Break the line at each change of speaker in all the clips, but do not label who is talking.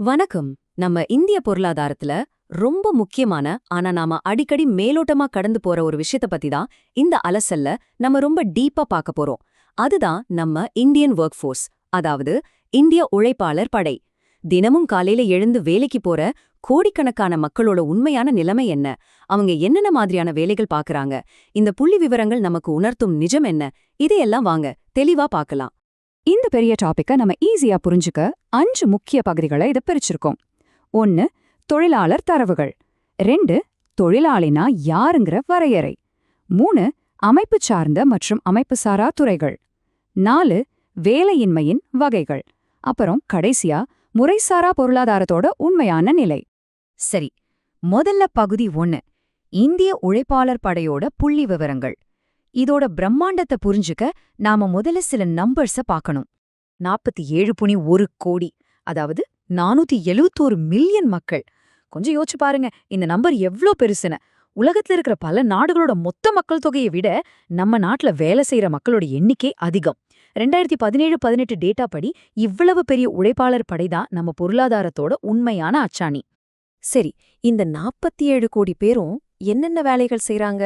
வணக்கம். நம்ம இந்திய பொருளாதாரத்துல ரொம்ப முக்கியமான ஆனா நாம அடிக்கடி மேலோட்டமா கடந்து போற ஒரு விஷயத்த பத்தி தான் இந்த அலசல்ல நம்ம ரொம்ப டீப்பா பார்க்க போறோம். அதுதான் நம்ம இந்தியன் ஒர்க் ஃபோர்ஸ், அதாவது இந்திய உழைப்பாளர் படை. தினமும் காலையில எழுந்து வேலைக்கு போற கோடிக்கணக்கான மக்களோட உண்மையான நிலைமை என்ன, அவங்க என்னென்ன மாதிரியான வேலைகள் பார்க்கறாங்க, இந்த புள்ளி விவரங்கள் நமக்கு உணர்த்தும் நிஜம் என்ன, இதையெல்லாம் வாங்க தெளிவா பார்க்கலாம்.
இந்த பெரிய டாபிக்கை நம்ம ஈஸியா புரிஞ்சுக்க 5 முக்கிய பகுதிகளை இதை பிரிச்சிருக்கோம். 1. தொழிலாளர் தரவுகள். 2. தொழிலாளினா யாருங்கிற வரையறை. 3. அமைப்பு சார்ந்த மற்றும் அமைப்பு சாரா துறைகள். 4. வேலையின்மையின் வகைகள். அப்புறம் கடைசியா முறைசாரா பொருளாதாரத்தோட உண்மையான நிலை.
சரி, முதல்ல பகுதி 1, இந்திய உழைப்பாளர் படையோட புள்ளி விவரங்கள். இதோட பிரம்மாண்டத்தை புரிஞ்சுக்க நாம முதல்ல சில நம்பர்ஸ பார்க்கணும். 47.1 கோடி, அதாவது 471 மில்லியன் மக்கள். கொஞ்சம் யோசிச்சு பாருங்க, இந்த நம்பர் எவ்ளோ பெருசுன்னு. உலகத்துல இருக்கிற பல நாடுகளோட மொத்த மக்கள் தொகையை விட நம்ம நாட்டுல வேலை செய்யற மக்களோட எண்ணிக்கை அதிகம். 2017-18 டேட்டா படி இவ்வளவு பெரிய உழைப்பாளர் படைதான் நம்ம பொருளாதாரத்தோட உண்மையான அச்சாணி. சரி, இந்த 47 கோடி பேரும் என்னென்ன வேலைகள் செய்றாங்க?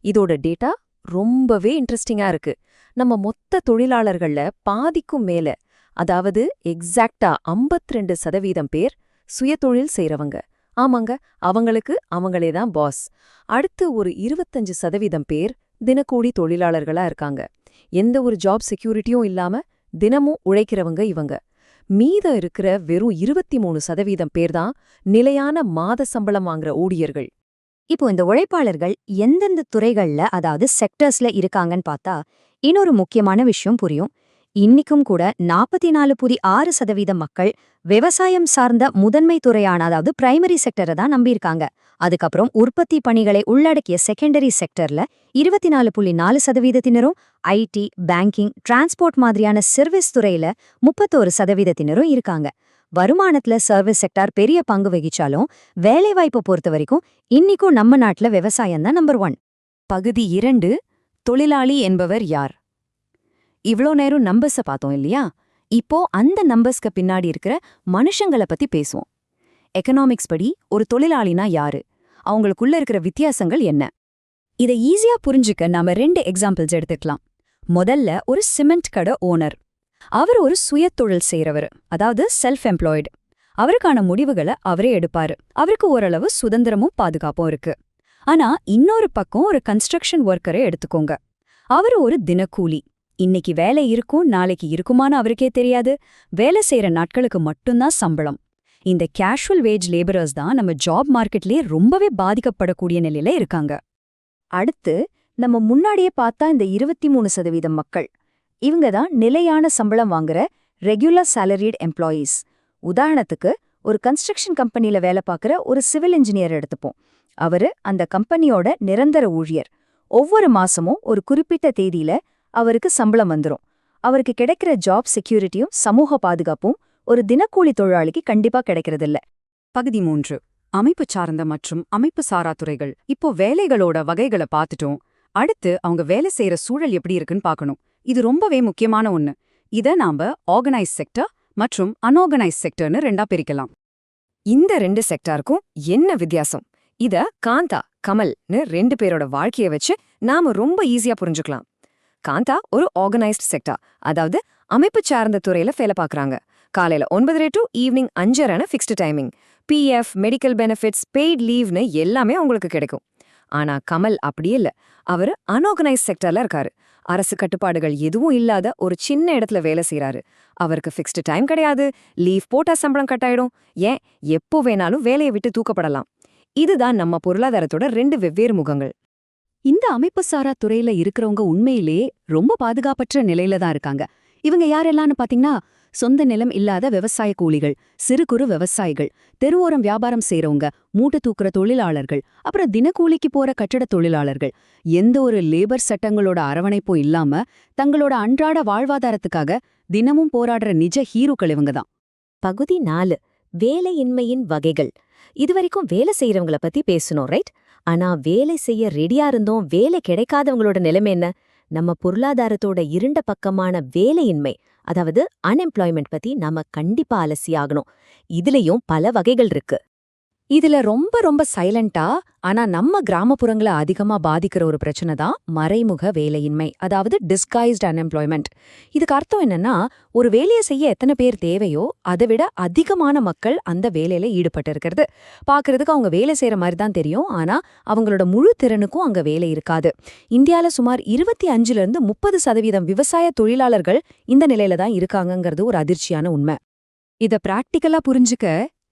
இதோட டேட்டா ரொம்பவே இன்ட்ரெஸ்டிங்கா இருக்கு. நம்ம மொத்த தொழிலாளர்கள்ல பாதிக்கும் மேல, அதாவது எக்ஸாக்டா 52% பேர் சுயதொழில் செய்றவங்க. ஆமாங்க, அவங்களுக்கு அவங்களே தான் பாஸ். அடுத்து ஒரு 25% பேர் தினக்கூலி தொழிலாளர்களா இருக்காங்க. எந்த ஒரு ஜாப் செக்யூரிட்டியும் இல்லாம தினமும் உழைக்கிறவங்க இவங்க. மீதம் இருக்கிற வெறும் 23% பேர் தான் நிலையான மாத சம்பளம் வாங்குற ஊழியர்கள்.
இப்போ இந்த உழைப்பாளர்கள் எந்தெந்த துறைகள்ல, அதாவது செக்டர்ஸ்ல இருக்காங்கன்னு பார்த்தா இன்னொரு முக்கியமான விஷயம் புரியும். இன்னிக்கும் கூட 44.6% மக்கள் விவசாயம் சார்ந்த முதன்மை துறையான, அதாவது பிரைமரி செக்டரை தான் நம்பியிருக்காங்க. அதுக்கப்புறம் உற்பத்தி பணிகளை உள்ளடக்கிய செகண்டரி செக்டர்ல 24.4%, ஐடி, பேங்கிங், டிரான்ஸ்போர்ட் மாதிரியான சர்வீஸ் துறையில 31% இருக்காங்க. வருமானத்துல சர்வீஸ் செக்டார் பெரிய பங்கு வகிச்சாலும் வேலைவாய்ப்பை பொறுத்த வரைக்கும் இன்னிக்கும் நம்ம நாட்டுல விவசாயம் தான் நம்பர் 1.
பகுதி 2, தொழிலாளி என்பவர் யார்? இவ்ளோ நேரம் நம்பர்ஸ பார்த்தோம் இல்லையா? இப்போ அந்த நம்பர்ஸ்க்கு பின்னாடி இருக்கிற மனுஷங்களை பத்தி பேசுவோம். எக்கனாமிக்ஸ் படி ஒரு தொழிலாளினா யாரு, அவங்களுக்குள்ள இருக்கிற வித்தியாசங்கள் என்ன? இதை ஈஸியா புரிஞ்சுக்க நாம 2 எக்ஸாம்பிள்ஸ் எடுத்துக்கலாம். முதல்ல ஒரு சிமெண்ட் கடை ஓனர். அவர் ஒரு சுயதொழில் செய்றவர், அதாவது செல்ஃப் எம்ப்ளாய்டு. அவருக்கான முடிவுகளை அவரே எடுப்பாரு. அவருக்கு ஓரளவு சுதந்திரமும் பாதுகாப்பும் இருக்கு. ஆனா இன்னொரு பக்கம் ஒரு கன்ஸ்ட்ரக்ஷன் ஒர்க்கரை எடுத்துக்கோங்க. அவரு ஒரு தினக்கூலி. இன்னைக்கு வேலை இருக்கும், நாளைக்கு இருக்குமான்னு அவருக்கே தெரியாது. வேலை செய்யற நாட்களுக்கு மட்டும்தான் சம்பளம். இந்த கேஷுவல் வேஜ் லேபரர்ஸ் தான் நம்ம ஜாப் மார்க்கெட்லயே ரொம்பவே பாதிக்கப்படக்கூடிய நிலையில இருக்காங்க. அடுத்து நம்ம முன்னாடியே பார்த்தா இந்த 23% மக்கள், இவங்க தான் நிலையான சம்பளம் வாங்குற ரெகுலர் சாலரிட் எம்ப்ளாயீஸ். உதாரணத்துக்கு ஒரு கன்ஸ்ட்ரக்ஷன் கம்பெனில வேலை பார்க்குற ஒரு சிவில் இன்ஜினியர் எடுத்துப்போம். அவரு அந்த கம்பெனியோட நிரந்தர ஊழியர். ஒவ்வொரு மாசமும் ஒரு குறிப்பிட்ட தேதியில அவருக்கு சம்பளம் வந்துரும். அவருக்கு கிடைக்கிற ஜாப் செக்யூரிட்டியும் சமூக பாதுகாப்பும் ஒரு தினக்கூலி தொழிலாளிக்கு கண்டிப்பா கிடைக்கிறதில்ல.
பகுதி 3, அமைப்பு சார்ந்த மற்றும் அமைப்பு சாரா துறைகள். இப்போ வேலைகளோட வகைகளை பார்த்துட்டோம். அடுத்து அவங்க வேலை செய்யற சூழல் எப்படி இருக்குன்னு பார்க்கணும். இது ரொம்பவே முக்கியமான ஒண்ணு. இத நாம ஆர்கனைஸ் செக்டர் மற்றும் அன்ஆர்கனைஸ் செக்டர்னு 2ஆ பிரிக்கலாம். இந்த 2 செக்டாருக்கும் என்ன வித்தியாசம்? இத காந்தா, கமல்னு 2 பேரோட வாழ்க்கைய வச்சு நாம ரொம்ப ஈஸியா புரிஞ்சுக்கலாம். காந்தா ஒரு ஆர்கனைஸ்ட் செக்டர், அதாவது அமைப்பு சார்ந்த துறையில வேலை பார்க்கறாங்க. காலையில 9:30 to evening 5:30 fixed timing. PF, medical benefits, paid லீவ்னு எல்லாமே அவங்களுக்கு கிடைக்கும். ஆனா கமல் அப்படி இல்ல. அவரு அன்ஆர்கனைஸ்ட் செக்டர்ல இருக்காரு. அரசு கட்டுப்பாடுகள் எதுவும் இல்லாத ஒரு சின்ன இடத்துல வேலை செய்யறாரு. அவருக்கு ஃபிக்ஸ்டு டைம் கிடையாது. லீவ் போட்டா சம்பளம் கட்டாயிடும். ஏன், எப்போ வேணாலும் வேலையை விட்டு தூக்கப்படலாம். இதுதான் நம்ம பொருளாதாரத்தோட 2 வெவ்வேறு முகங்கள். இந்த அமைப்பு சாரா துறையில இருக்கிறவங்க உண்மையிலேயே ரொம்ப பாதுகாப்பற்ற நிலையில தான் இருக்காங்க. இவங்க யாரெல்லாம்னு பாத்தீங்கன்னா, சொந்த நிலம் இல்லாத விவசாய கூலிகள், சிறு குறு விவசாயிகள், தெருவோரம் வியாபாரம் செய்றவங்க, மூட்டை தூக்குற தொழிலாளர்கள், அப்புறம் தினக்கூலிக்கு போற கட்டட தொழிலாளர்கள். எந்த ஒரு லேபர் சட்டங்களோட அரவணைப்பும் இல்லாம தங்களோட அன்றாட வாழ்வாதாரத்துக்காக தினமும் போராடுற நிஜ ஹீரோக்கள் இவங்க தான்.
பகுதி 4, வேலையின்மையின் வகைகள். இதுவரைக்கும் வேலை செய்யறவங்கள பத்தி பேசணும், ரைட்? ஆனா வேலை செய்ய ரெடியா இருந்தோம், வேலை கிடைக்காதவங்களோட நிலைமை என்ன? நம்ம பொருளாதாரத்தோட இருண்ட பக்கமான வேலையின்மை,
அதாவது அன்எம்ப்ளாய்மெண்ட் பத்தி நாம கண்டிப்பா அலசியாகணும். இதுலயும் பல வகைகள் இருக்கு.
இதுல ரொம்ப ரொம்ப சைலண்டா ஆனா நம்ம கிராமப்புறங்கள அதிகமா பாதிக்கிற ஒரு பிரச்சனை தான் மறைமுக வேலையின்மை, அதாவது டிஸ்கைஸ்ட் அன்எம்ப்ளாய்மெண்ட். இதுக்கு அர்த்தம் என்னன்னா, ஒரு வேலையை செய்ய எத்தனை பேர் தேவையோ அதை விட அதிகமான மக்கள் அந்த வேலையில ஈடுபட்டு இருக்கிறது. பாக்குறதுக்கு அவங்க வேலை செய்யற மாதிரி தான் தெரியும், ஆனா அவங்களோட முழு திறனுக்கும் அங்க வேலை இருக்காது. இந்தியால சுமார் 25-30% விவசாய தொழிலாளர்கள் இந்த நிலையில தான் இருக்காங்கங்கிறது ஒரு அதிர்ச்சியான உண்மை. இத பிராக்டிக்கலா புரிஞ்சுக்க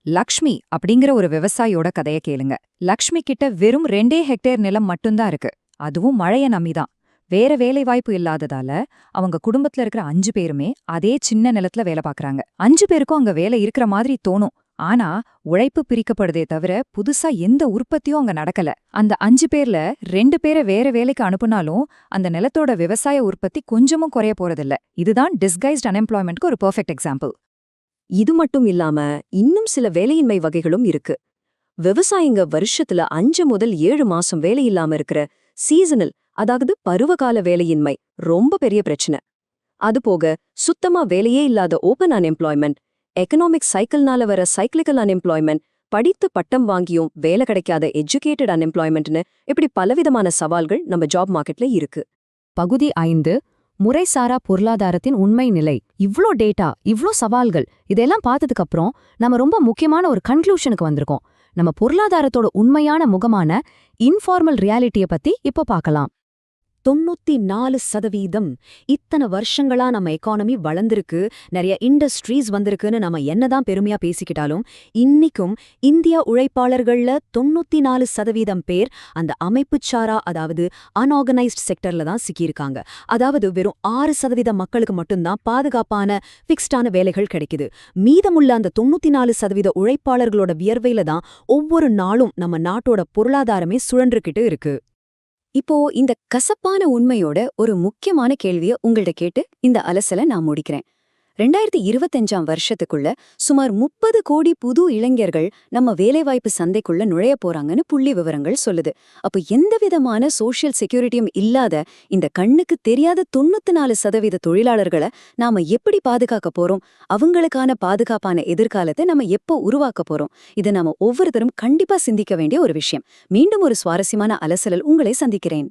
லக்ஷ்மி அப்படிங்கிற ஒரு விவசாயியோட கதைய கேளுங்க. லக்ஷ்மி கிட்ட வெறும் 2 ஹெக்டேர் நிலம் மட்டும்தான் இருக்கு. அதுவும் மழைய நம்பிதான். வேற வேலை வாய்ப்பு இல்லாததால அவங்க குடும்பத்துல இருக்கிற 5 பேருமே அதே சின்ன நிலத்துல வேலை பார்க்கறாங்க. 5 பேருக்கும் அங்க வேலை இருக்கிற மாதிரி தோணும். ஆனா உழைப்பு பிரிக்கப்படுதே தவிர புதுசா எந்த உற்பத்தியும் அங்க நடக்கல. அந்த 5 பேர்ல 2 பேரை வேற வேலைக்கு அனுப்புனாலும் அந்த நிலத்தோட விவசாய உற்பத்தி கொஞ்சமும் குறைய போறதில்ல. இதுதான் டிஸ்கைஸ்ட் அன்எம்ப்ளாய்மெண்ட்க்கு ஒரு பெர்ஃபெக்ட் எக்ஸாம்பிள்.
இது மட்டும் இல்லாம இன்னும் சில வேலையின்மை வகைகளும் இருக்கு. விவசாயிங்க வருஷத்துல 5 முதல் 7 மாசம் வேலையில்லாம இருக்கிற சீசனல், அதாவது பருவகால வேலையின்மை ரொம்ப பெரிய பிரச்சனை. அதுபோக சுத்தமா வேலையே இல்லாத ஓபன் அன்எம்ப்ளாய்மெண்ட், எக்கனாமிக் சைக்கிள்னால வர சைக்கிளிக்கல் அன்எம்ப்ளாய்மெண்ட், படித்து பட்டம் வாங்கியும் வேலை கிடைக்காத எஜுகேட்டட் அன்எம்ப்ளாய்மெண்ட்னு இப்படி பலவிதமான சவால்கள் நம்ம ஜாப் மார்க்கெட்ல இருக்கு.
பகுதி 5, முறைசாரா பொருளாதாரத்தின் உண்மை நிலை. இவ்ளோ டேட்டா, இவ்ளோ சவால்கள், இதெல்லாம் பார்த்ததுக்கு அப்புறம் நம்ம ரொம்ப முக்கியமான ஒரு கன்க்ளூஷனுக்கு வந்திருக்கோம். நம்ம பொருளாதாரத்தோட உண்மையான முகமான இன்ஃபார்மல் ரியாலிட்டிய பத்தி இப்போ பார்க்கலாம். 94%. இத்தனை வருஷங்களா நம்ம எக்கானமி வளர்ந்திருக்கு, நிறைய இண்டஸ்ட்ரீஸ் வந்திருக்குன்னு நம்ம என்னதான் பெருமையா பேசிக்கிட்டாலும், இன்னிக்கும் இந்திய உழைப்பாளர்கள்ல 94% பேர் அந்த அமைப்புச்சாரா, அதாவது அன்ஆர்கனைஸ்ட் செக்டர்ல தான் சிக்கியிருக்காங்க. அதாவது வெறும் 6% மக்களுக்கு மட்டும்தான் பாதுகாப்பான ஃபிக்ஸ்டான வேலைகள் கிடைக்குது. மீதமுள்ள அந்த 94% உழைப்பாளர்களோட வியர்வையில தான் ஒவ்வொரு நாளும் நம்ம நாட்டோட பொருளாதாரமே சுழன்றுகிட்டு இருக்கு. இப்போ இந்த கசப்பான உண்மையோட ஒரு முக்கியமான கேள்வியை உங்கள்ட்ட கேட்டு இந்த அலசலை நான் முடிக்கிறேன். 2025 வருஷத்துக்குள்ள சுமார் 30 கோடி புது இளைஞர்கள் நம்ம வேலைவாய்ப்பு சந்தைக்குள்ள நுழைய போறாங்கன்னு புள்ளி விவரங்கள் சொல்லுது. அப்போ எந்த விதமான சோஷியல் செக்யூரிட்டியும் இல்லாத இந்த கண்ணுக்கு தெரியாத 94% தொழிலாளர்களை நாம எப்படி பாதுகாக்க போறோம்? அவங்களுக்கான பாதுகாப்பான எதிர்காலத்தை நம்ம எப்போ உருவாக்க போறோம்? இதை நாம ஒவ்வொருத்தரும் கண்டிப்பா சிந்திக்க வேண்டிய ஒரு விஷயம். மீண்டும் ஒரு சுவாரஸ்யமான அலசலில் உங்களை சந்திக்கிறேன்.